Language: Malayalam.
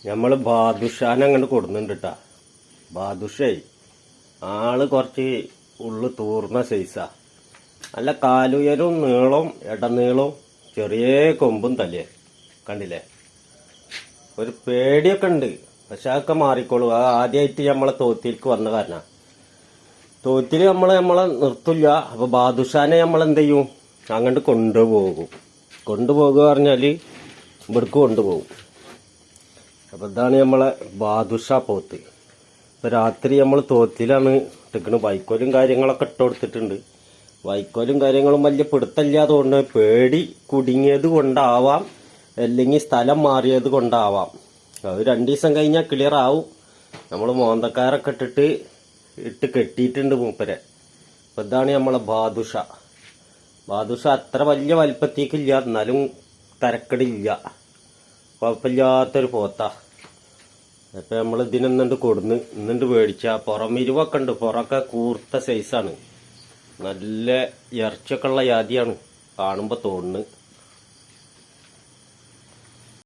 നമ്മള് ബാദുഷാനെ അങ്ങോട്ട് കൊടുക്കുന്നുണ്ട് കേട്ടാ. ബാദുഷേ ആള് കുറച്ച് ഉള്ളു തൂർന്ന സൈസാ. നല്ല കാലുയരും നീളവും ഇടനീളവും ചെറിയ കൊമ്പും തലേ കണ്ടില്ലേ. ഒരു പേടിയൊക്കെ ഉണ്ട്, പക്ഷെ അതൊക്കെ മാറിക്കോളൂ. അത് ആദ്യമായിട്ട് നമ്മളെ തോത്തിലേക്ക് വന്ന കാരണം തോത്തില് നമ്മളെ നിർത്തില്ല. അപ്പൊ ബാദുഷാനെ നമ്മളെന്ത് ചെയ്യും, അങ്ങോട്ട് കൊണ്ടുപോകുക പറഞ്ഞാല് ഇവിടേക്ക് കൊണ്ടുപോകും. അപ്പൊ ഇതാണ് നമ്മളെ ബാദുഷ പോത്ത്. ഇപ്പൊ രാത്രി നമ്മൾ തോത്തിലാണ് ഇട്ടിക്കണ്. വൈക്കോലും കാര്യങ്ങളൊക്കെ ഇട്ട് കൊടുത്തിട്ടുണ്ട്. വൈക്കോലും കാര്യങ്ങളും വലിയ പിടുത്തമില്ലാതെ കൊണ്ട് പേടി കുടുങ്ങിയത് കൊണ്ടാവാം, അല്ലെങ്കിൽ സ്ഥലം മാറിയത് കൊണ്ടാവാം. അത് 2 ദിവസം കഴിഞ്ഞാൽ ക്ലിയർ ആവും. നമ്മൾ മോന്തക്കാരൊക്കെ ഇട്ട് കെട്ടിയിട്ടുണ്ട് മൂപ്പരെ. അപ്പൊ ഇതാണ് നമ്മളെ ബാദുഷ. ബാദുഷ അത്ര വലിയ വലിപ്പത്തേക്കില്ല, എന്നാലും തരക്കടില്ല, കുഴപ്പമില്ലാത്തൊരു പോത്താ. അപ്പൊ നമ്മൾ ഇതിനെന്നുണ്ട് ഇന്നുണ്ട് മേടിച്ച. പുറം ഇരുവൊക്കെ ഉണ്ട്, പുറമൊക്കെ കൂർത്ത സൈസാണ്. നല്ല ഇറച്ചിയൊക്കെ ഉള്ള ജാതിയാണ് കാണുമ്പോ തോന്നുന്നു.